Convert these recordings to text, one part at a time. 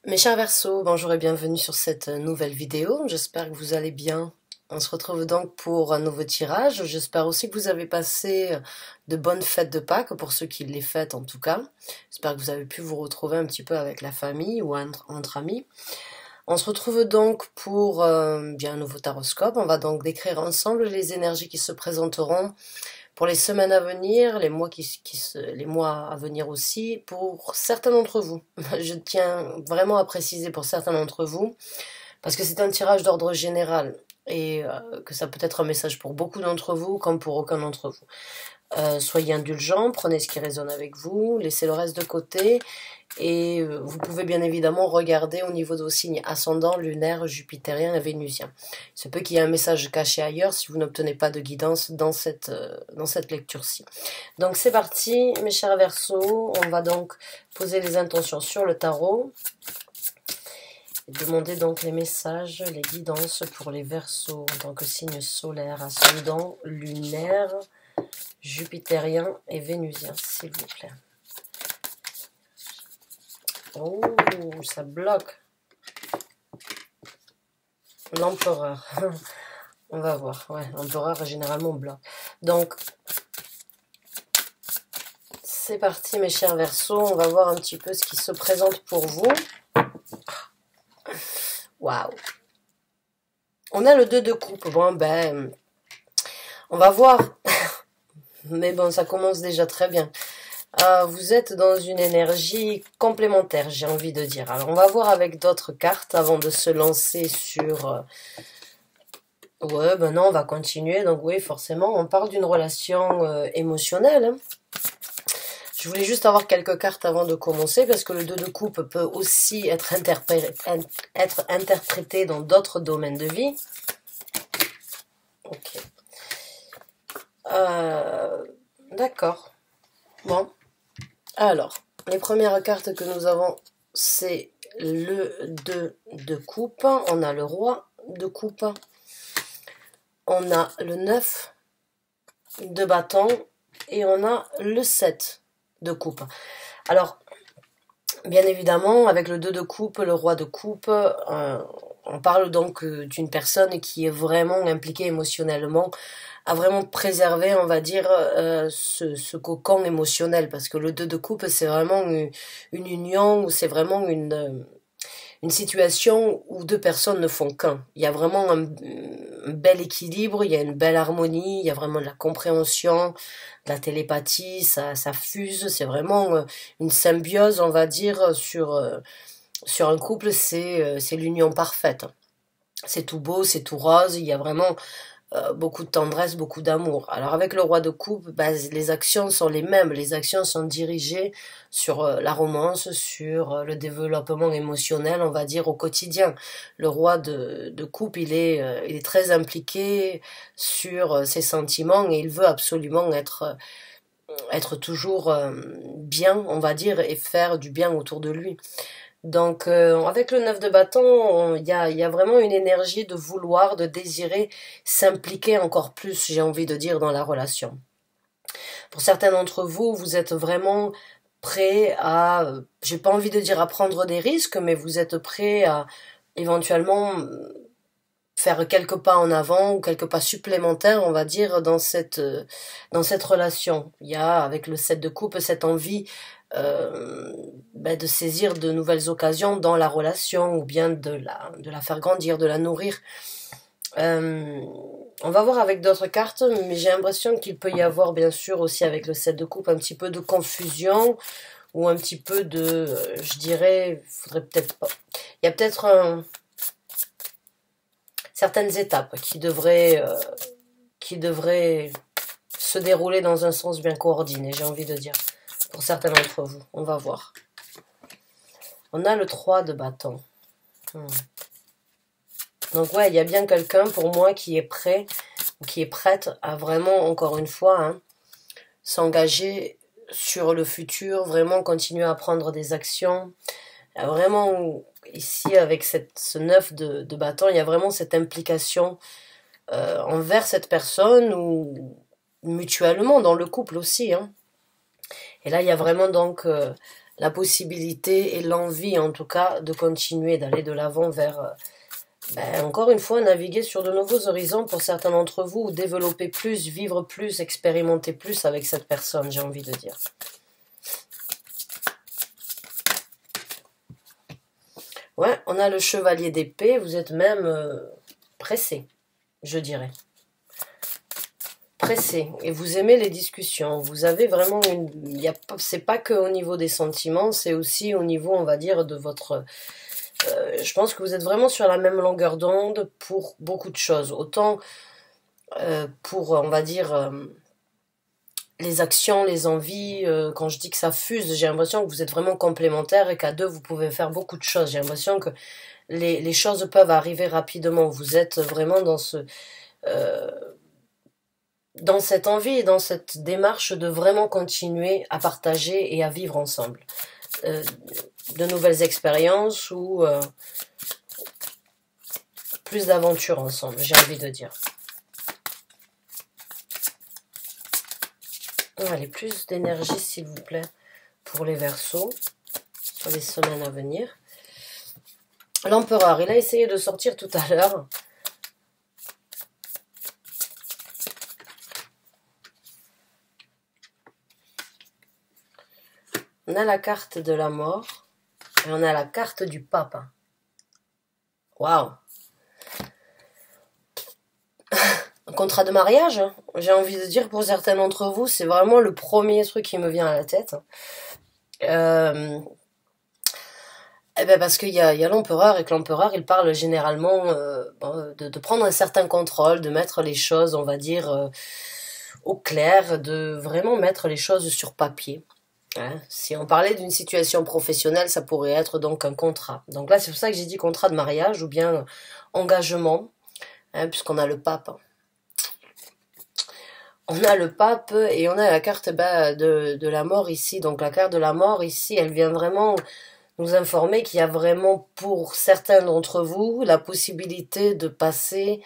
Mes chers Verseaux, bonjour et bienvenue sur cette nouvelle vidéo. J'espère que vous allez bien. On se retrouve donc pour un nouveau tirage. J'espère aussi que vous avez passé de bonnes fêtes de Pâques, pour ceux qui les fêtent en tout cas. J'espère que vous avez pu vous retrouver un petit peu avec la famille ou entre amis. On se retrouve donc pour bien un nouveau taroscope. On va donc décrire ensemble les énergies qui se présenteront pour les semaines à venir, les mois à venir aussi, pour certains d'entre vous. Je tiens vraiment à préciser pour certains d'entre vous, parce que c'est un tirage d'ordre général, et que ça peut être un message pour beaucoup d'entre vous, comme pour aucun d'entre vous. Soyez indulgents, prenez ce qui résonne avec vous, laissez le reste de côté, et vous pouvez bien évidemment regarder au niveau de vos signes ascendants, lunaires, jupitériens et vénusiens. Il se peut qu'il y ait un message caché ailleurs si vous n'obtenez pas de guidance dans cette lecture-ci. Donc c'est parti, mes chers Verseaux, on va donc poser les intentions sur le tarot. Demander donc les messages, les guidances pour les Verseaux en tant que signe solaire, ascendant, lunaire, jupitérien et vénusien, s'il vous plaît. Oh, ça bloque. L'empereur. On va voir. Ouais, l'empereur généralement bloque. Donc, c'est parti mes chers Verseaux. On va voir un petit peu ce qui se présente pour vous. Waouh. On a le 2 de coupe. Bon, ben, on va voir. Mais bon, ça commence déjà très bien. Vous êtes dans une énergie complémentaire, j'ai envie de dire. Alors, on va voir avec d'autres cartes avant de se lancer sur... Ouais, ben non, on va continuer. Donc oui, forcément, on parle d'une relation émotionnelle. Hein. Je voulais juste avoir quelques cartes avant de commencer, parce que le 2 de coupe peut aussi être interprété dans d'autres domaines de vie. Ok. D'accord. Bon. Alors, les premières cartes que nous avons, c'est le 2 de coupe. On a le roi de coupe. On a le 9 de bâton. Et on a le 7 de coupe. Alors, bien évidemment, avec le 2 de coupe, le roi de coupe, on parle donc d'une personne qui est vraiment impliquée émotionnellement, à vraiment préserver, on va dire, ce cocon émotionnel, parce que le 2 de coupe, c'est vraiment une union, ou c'est vraiment une situation où deux personnes ne font qu'un. Il y a vraiment un bel équilibre, il y a une belle harmonie, il y a vraiment de la compréhension, de la télépathie, ça fuse, c'est vraiment une symbiose, on va dire, sur un couple, c'est l'union parfaite. C'est tout beau, c'est tout rose, il y a vraiment beaucoup de tendresse, beaucoup d'amour. Alors avec le roi de coupe, les actions sont les mêmes, les actions sont dirigées sur la romance, sur le développement émotionnel, on va dire, au quotidien. Le roi de coupe, il est très impliqué sur ses sentiments, et il veut absolument être toujours bien, on va dire, et faire du bien autour de lui. Donc, avec le 9 de bâton, il y a vraiment une énergie de vouloir, de désirer s'impliquer encore plus, j'ai envie de dire, dans la relation. Pour certains d'entre vous, vous êtes vraiment prêts à, j'ai pas envie de dire à prendre des risques, mais vous êtes prêts à éventuellement faire quelques pas en avant ou quelques pas supplémentaires, on va dire, dans cette relation. Il y a, avec le 7 de coupe, cette envie de saisir de nouvelles occasions dans la relation, ou bien de la faire grandir, de la nourrir. On va voir avec d'autres cartes, mais j'ai l'impression qu'il peut y avoir, bien sûr, aussi avec le 7 de coupe, un petit peu de confusion, ou un petit peu de, je dirais, faudrait peut-être pas... Il y a peut-être certaines étapes qui devraient se dérouler dans un sens bien coordonné, j'ai envie de dire, pour certains d'entre vous. On va voir. On a le 3 de bâton. Donc ouais, il y a bien quelqu'un pour moi qui est prêt, ou qui est prête à vraiment, encore une fois, s'engager sur le futur, vraiment continuer à prendre des actions. Vraiment, ici, avec ce 9 de bâton, il y a vraiment cette implication envers cette personne, ou mutuellement dans le couple aussi. Et là, il y a vraiment donc la possibilité et l'envie en tout cas de continuer, d'aller de l'avant vers, encore une fois, naviguer sur de nouveaux horizons pour certains d'entre vous, ou développer plus, vivre plus, expérimenter plus avec cette personne, j'ai envie de dire. Ouais, on a le chevalier d'épée, vous êtes même pressé, je dirais. Pressé, et vous aimez les discussions, vous avez vraiment c'est pas que au niveau des sentiments, c'est aussi au niveau, on va dire, de votre... je pense que vous êtes vraiment sur la même longueur d'onde pour beaucoup de choses, autant pour, on va dire... les actions, les envies, quand je dis que ça fuse, j'ai l'impression que vous êtes vraiment complémentaires et qu'à deux, vous pouvez faire beaucoup de choses. J'ai l'impression que les choses peuvent arriver rapidement. Vous êtes vraiment dans cette envie et dans cette démarche de vraiment continuer à partager et à vivre ensemble. De nouvelles expériences ou plus d'aventures ensemble, j'ai envie de dire. Allez, plus d'énergie s'il vous plaît pour les Verseaux sur les semaines à venir. L'empereur, il a essayé de sortir tout à l'heure. On a la carte de la mort et on a la carte du pape. Waouh! Un contrat de mariage, j'ai envie de dire pour certains d'entre vous, c'est vraiment le premier truc qui me vient à la tête. Parce qu'il y a l'empereur et que l'empereur il parle généralement de prendre un certain contrôle, de mettre les choses, on va dire, au clair, de vraiment mettre les choses sur papier. Hein. Si on parlait d'une situation professionnelle, ça pourrait être donc un contrat. Donc là, c'est pour ça que j'ai dit contrat de mariage ou bien engagement, hein, puisqu'on a le pape. On a le pape et on a la carte de la mort ici. Donc la carte de la mort ici, elle vient vraiment nous informer qu'il y a vraiment pour certains d'entre vous la possibilité de passer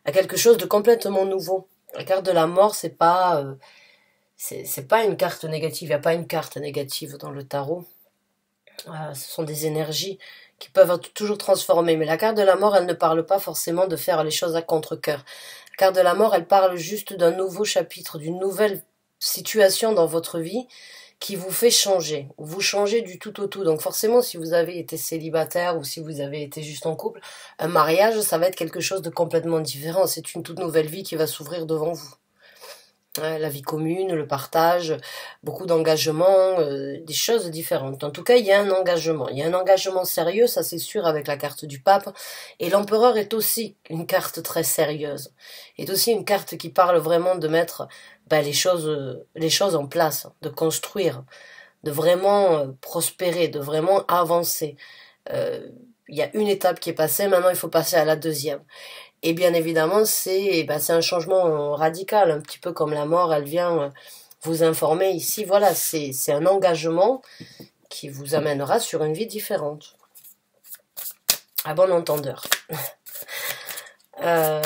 à quelque chose de complètement nouveau. La carte de la mort, c'est pas une carte négative. Il n'y a pas une carte négative dans le tarot. Ce sont des énergies qui peuvent être toujours transformées. Mais la carte de la mort, elle ne parle pas forcément de faire les choses à contre-cœur. La carte de la mort, elle parle juste d'un nouveau chapitre, d'une nouvelle situation dans votre vie qui vous fait changer. Vous changez du tout au tout. Donc forcément, si vous avez été célibataire ou si vous avez été juste en couple, un mariage, ça va être quelque chose de complètement différent. C'est une toute nouvelle vie qui va s'ouvrir devant vous. La vie commune, le partage, beaucoup d'engagement, des choses différentes. En tout cas, il y a un engagement. Il y a un engagement sérieux, ça c'est sûr, avec la carte du pape. Et l'empereur est aussi une carte très sérieuse. Est aussi une carte qui parle vraiment de mettre les choses en place, de construire, de vraiment prospérer, de vraiment avancer. Il y a une étape qui est passée, maintenant il faut passer à la deuxième. Et bien évidemment, c'est un changement radical, un petit peu comme la mort, elle vient vous informer ici. Voilà, c'est un engagement qui vous amènera sur une vie différente. À bon entendeur.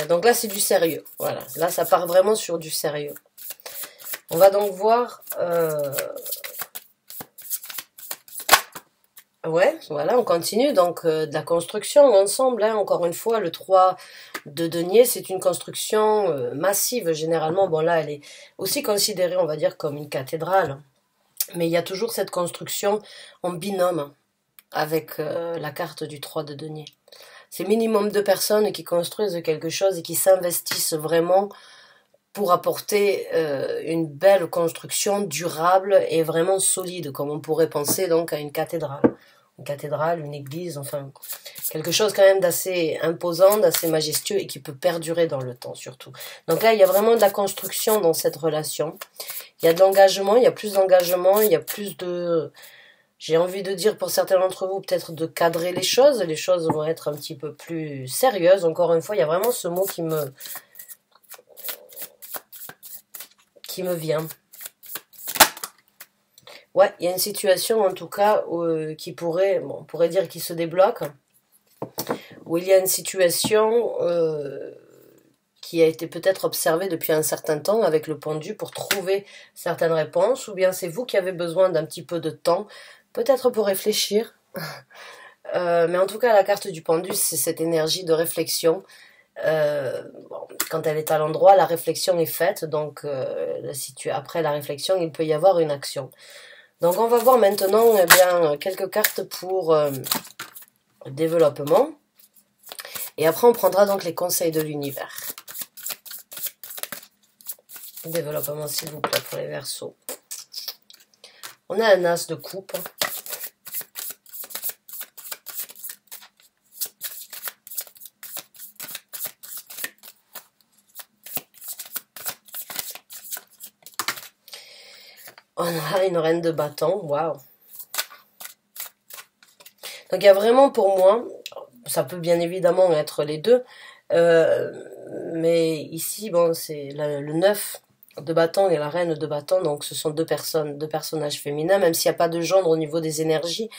Donc là, c'est du sérieux. Voilà, là, ça part vraiment sur du sérieux. On va donc voir... Ouais, voilà, on continue. Donc, de la construction ensemble. Hein, encore une fois, le 3 de denier, c'est une construction massive, généralement. Bon, là, elle est aussi considérée, on va dire, comme une cathédrale. Mais il y a toujours cette construction en binôme avec la carte du 3 de denier. C'est minimum 2 personnes qui construisent quelque chose et qui s'investissent vraiment pour apporter une belle construction durable et vraiment solide, comme on pourrait penser donc à une cathédrale. Une cathédrale, une église, enfin, quelque chose quand même d'assez imposant, d'assez majestueux et qui peut perdurer dans le temps surtout. Donc là, il y a vraiment de la construction dans cette relation. Il y a de l'engagement, il y a plus d'engagement, il y a plus de... J'ai envie de dire pour certains d'entre vous, peut-être de cadrer les choses. Les choses vont être un petit peu plus sérieuses. Encore une fois, il y a vraiment ce mot qui me vient. Ouais, il y a une situation en tout cas qui pourrait, on pourrait dire qui se débloque, où il y a une situation qui a été peut-être observée depuis un certain temps avec le pendu pour trouver certaines réponses, ou bien c'est vous qui avez besoin d'un petit peu de temps peut-être pour réfléchir. Mais en tout cas, la carte du pendu, c'est cette énergie de réflexion. Bon, quand elle est à l'endroit, la réflexion est faite. Donc, après la réflexion, il peut y avoir une action. Donc, on va voir maintenant eh bien, quelques cartes pour développement. Et après, on prendra donc les conseils de l'univers. Développement, s'il vous plaît, pour les Verseaux. On a un as de coupe. On a une reine de bâton. Waouh. Donc, il y a vraiment pour moi, ça peut bien évidemment être les deux, mais ici, bon, c'est le 9 de bâton et la reine de bâton, donc ce sont deux personnes, deux personnages féminins, même s'il n'y a pas de genre au niveau des énergies.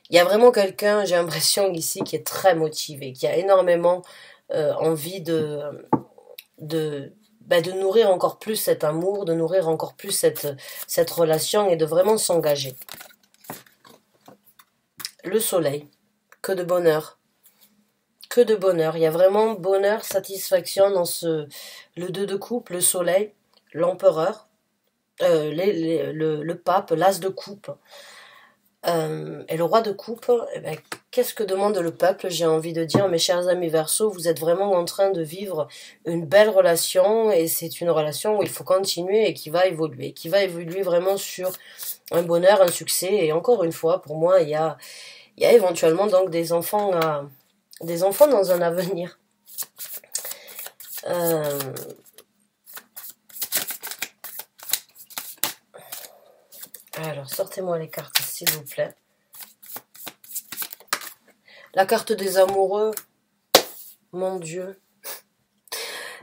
Il y a vraiment quelqu'un, j'ai l'impression ici, qui est très motivé, qui a énormément envie de nourrir encore plus cet amour, de nourrir encore plus cette relation et de vraiment s'engager. Le soleil, que de bonheur. Que de bonheur. Il y a vraiment bonheur, satisfaction dans le 2 de coupe, le soleil, l'empereur, le pape, l'as de coupe et le roi de coupe. Eh ben, qu'est-ce que demande le peuple? J'ai envie de dire, mes chers amis Verseaux, vous êtes vraiment en train de vivre une belle relation et c'est une relation où il faut continuer et qui va évoluer vraiment sur un bonheur, un succès. Et encore une fois, pour moi, il y a éventuellement donc des enfants dans un avenir. Alors, sortez-moi les cartes, s'il vous plaît. La carte des amoureux. Mon Dieu.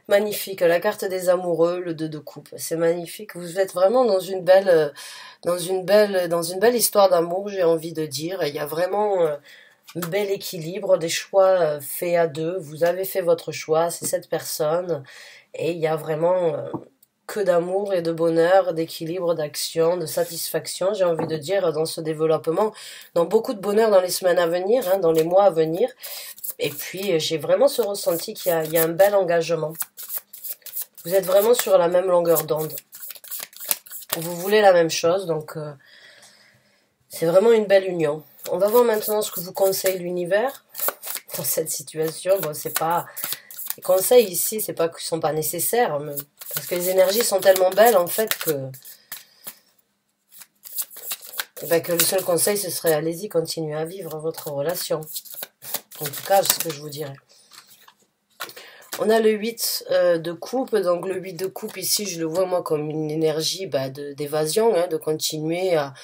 Magnifique. La carte des amoureux, le 2 de coupe. C'est magnifique. Vous êtes vraiment dans une belle histoire d'amour, j'ai envie de dire. Il y a vraiment un bel équilibre, des choix faits à deux. Vous avez fait votre choix, c'est cette personne. Et il y a vraiment que d'amour et de bonheur, d'équilibre, d'action, de satisfaction, j'ai envie de dire, dans ce développement, dans beaucoup de bonheur dans les semaines à venir, hein, dans les mois à venir. Et puis, j'ai vraiment ce ressenti qu'il y a un bel engagement. Vous êtes vraiment sur la même longueur d'onde. Vous voulez la même chose, donc c'est vraiment une belle union. On va voir maintenant ce que vous conseille l'univers dans cette situation. Bon, c'est pas... Les conseils ici, c'est pas qu'ils sont pas nécessaires, mais... parce que les énergies sont tellement belles, en fait, que le seul conseil, ce serait allez-y, continuez à vivre votre relation. En tout cas, c'est ce que je vous dirais. On a le 8 de coupe, donc le 8 de coupe, ici, je le vois, moi, comme une énergie d'évasion, hein, de continuer à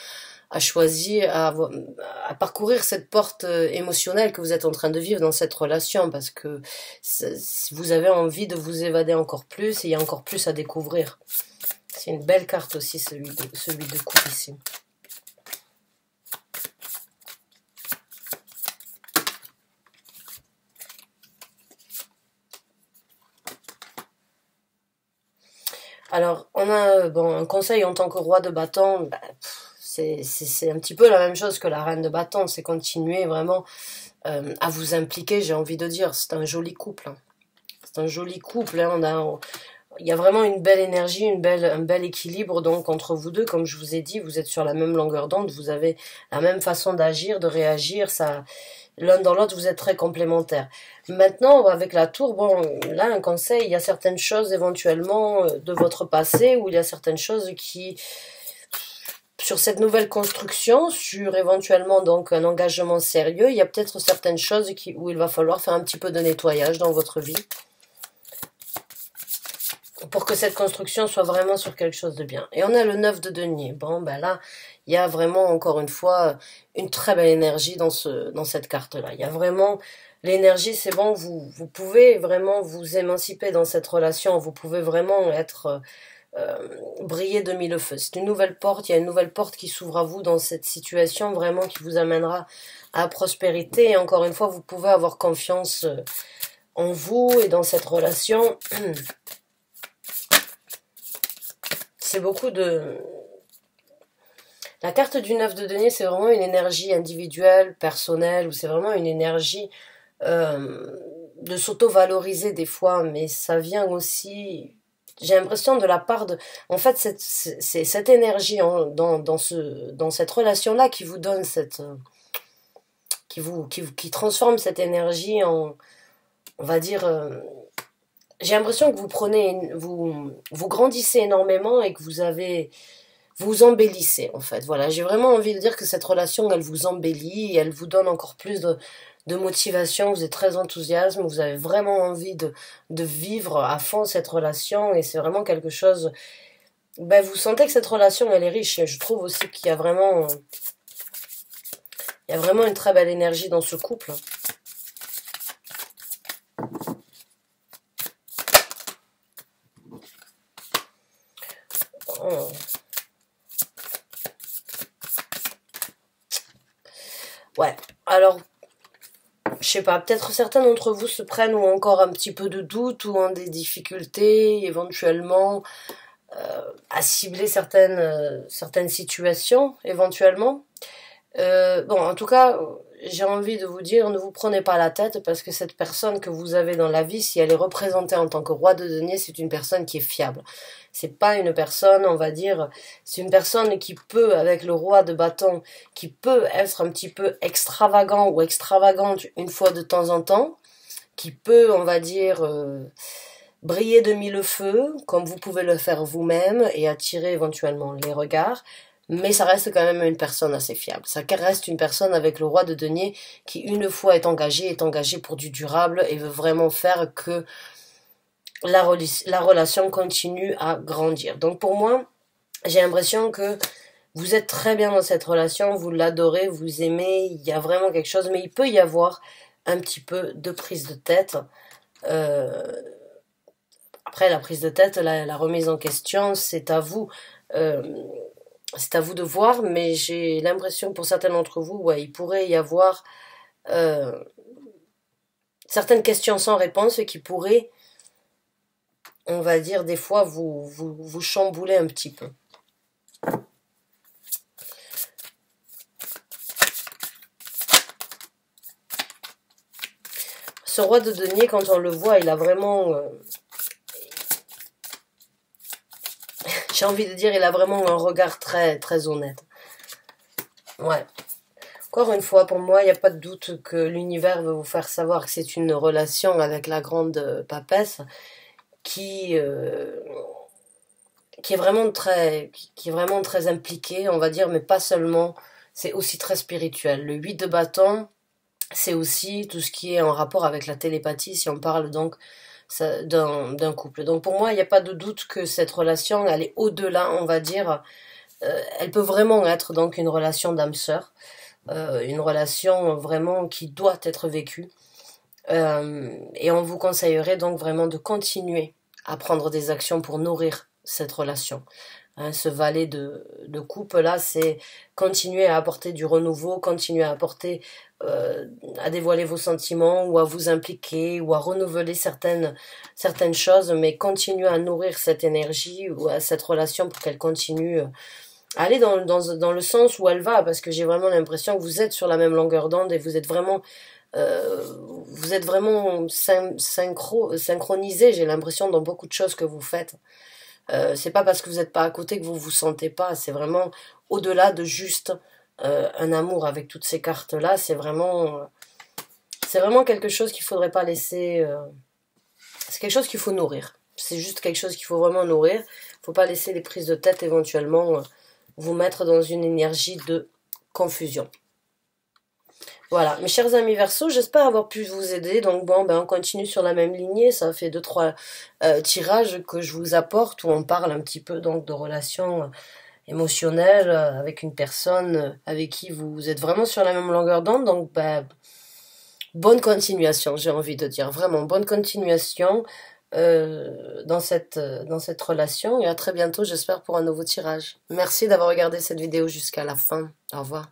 choisir, à parcourir cette porte émotionnelle que vous êtes en train de vivre dans cette relation, parce que vous avez envie de vous évader encore plus, et il y a encore plus à découvrir. C'est une belle carte aussi, celui de coupe ici. Alors, on a un conseil en tant que roi de bâton, c'est un petit peu la même chose que la reine de bâton, c'est continuer vraiment à vous impliquer, j'ai envie de dire. C'est un joli couple. Hein. C'est un joli couple. Hein. Il y a vraiment une belle énergie, un bel équilibre donc entre vous deux. Comme je vous ai dit, vous êtes sur la même longueur d'onde, vous avez la même façon d'agir, de réagir. L'un dans l'autre, vous êtes très complémentaires. Maintenant, avec la tour, bon, là, un conseil, il y a certaines choses éventuellement de votre passé, où il y a certaines choses qui, sur cette nouvelle construction, sur éventuellement donc un engagement sérieux, il y a peut-être certaines choses où il va falloir faire un petit peu de nettoyage dans votre vie, pour que cette construction soit vraiment sur quelque chose de bien. Et on a le 9 de denier. Bon, ben là, il y a vraiment, encore une fois, une très belle énergie dans cette carte-là. Il y a vraiment... L'énergie, c'est bon, vous pouvez vraiment vous émanciper dans cette relation. Vous pouvez vraiment être... briller de mille feux. C'est une nouvelle porte, il y a une nouvelle porte qui s'ouvre à vous dans cette situation, vraiment qui vous amènera à la prospérité. Et encore une fois, vous pouvez avoir confiance en vous et dans cette relation. C'est beaucoup de... La carte du 9 de denier, c'est vraiment une énergie individuelle, personnelle, ou c'est vraiment une énergie de s'auto-valoriser des fois, mais ça vient aussi, j'ai l'impression de la part de... En fait, c'est cette énergie dans cette relation-là qui vous donne cette... qui transforme cette énergie en, on va dire... j'ai l'impression que vous grandissez énormément et que vous embellissez en fait. Voilà, j'ai vraiment envie de dire que cette relation, elle vous embellit, et elle vous donne encore plus de motivation, vous êtes très enthousiaste, vous avez vraiment envie de vivre à fond cette relation, et c'est vraiment quelque chose, ben, vous sentez que cette relation, elle est riche, et je trouve aussi qu'il y a vraiment, une très belle énergie dans ce couple. Oh. Ouais, alors, je sais pas, peut-être certains d'entre vous se prennent ou encore un petit peu de doute ou ont des difficultés éventuellement à cibler certaines situations éventuellement. Bon, en tout cas, j'ai envie de vous dire, ne vous prenez pas la tête parce que cette personne que vous avez dans la vie, si elle est représentée en tant que roi de denier, c'est une personne qui est fiable. C'est pas une personne, on va dire, c'est une personne qui peut, avec le roi de bâton, qui peut être un petit peu extravagant ou extravagante une fois de temps en temps, qui peut, on va dire, briller de mille feux, comme vous pouvez le faire vous-même, et attirer éventuellement les regards. Mais ça reste quand même une personne assez fiable. Ça reste une personne avec le roi de denier qui, une fois est engagé pour du durable et veut vraiment faire que la relation continue à grandir. Donc pour moi, j'ai l'impression que vous êtes très bien dans cette relation, vous l'adorez, vous aimez, il y a vraiment quelque chose, mais il peut y avoir un petit peu de prise de tête. Après, la prise de tête, la remise en question, c'est à vous. C'est à vous de voir, mais j'ai l'impression pour certains d'entre vous, ouais, il pourrait y avoir certaines questions sans réponse qui pourraient, on va dire, des fois vous chambouler un petit peu. Ce roi de denier, quand on le voit, il a vraiment... j'ai envie de dire, il a vraiment un regard très, très honnête. Ouais. Encore une fois, pour moi, il n'y a pas de doute que l'univers veut vous faire savoir que c'est une relation avec la grande papesse qui est vraiment très impliquée, on va dire, mais pas seulement, c'est aussi très spirituel. Le 8 de bâton, c'est aussi tout ce qui est en rapport avec la télépathie, si on parle donc d'un couple. Donc pour moi, il n'y a pas de doute que cette relation, elle est au-delà, on va dire, elle peut vraiment être donc une relation d'âme-sœur, une relation vraiment qui doit être vécue. Et on vous conseillerait donc vraiment de continuer à prendre des actions pour nourrir cette relation. Hein, ce valet de coupe là, c'est continuer à apporter du renouveau, continuer à apporter, à dévoiler vos sentiments ou à vous impliquer ou à renouveler certaines choses, mais continuer à nourrir cette énergie ou à cette relation pour qu'elle continue à aller dans le sens où elle va, parce que j'ai vraiment l'impression que vous êtes sur la même longueur d'onde et vous êtes vraiment synchronisé, j'ai l'impression, dans beaucoup de choses que vous faites. C'est pas parce que vous n'êtes pas à côté que vous vous sentez pas, c'est vraiment au-delà de juste un amour avec toutes ces cartes-là, c'est vraiment quelque chose qu'il faudrait pas laisser, c'est quelque chose qu'il faut nourrir. C'est juste quelque chose qu'il faut vraiment nourrir. Faut pas laisser les prises de tête éventuellement vous mettre dans une énergie de confusion. Voilà, mes chers amis Verseau, j'espère avoir pu vous aider. Donc bon, ben on continue sur la même lignée. Ça fait 2-3 tirages que je vous apporte où on parle un petit peu donc de relations émotionnelles avec une personne avec qui vous êtes vraiment sur la même longueur d'onde. Donc ben, bonne continuation, j'ai envie de dire. Vraiment, bonne continuation dans cette relation. Et à très bientôt, j'espère, pour un nouveau tirage. Merci d'avoir regardé cette vidéo jusqu'à la fin. Au revoir.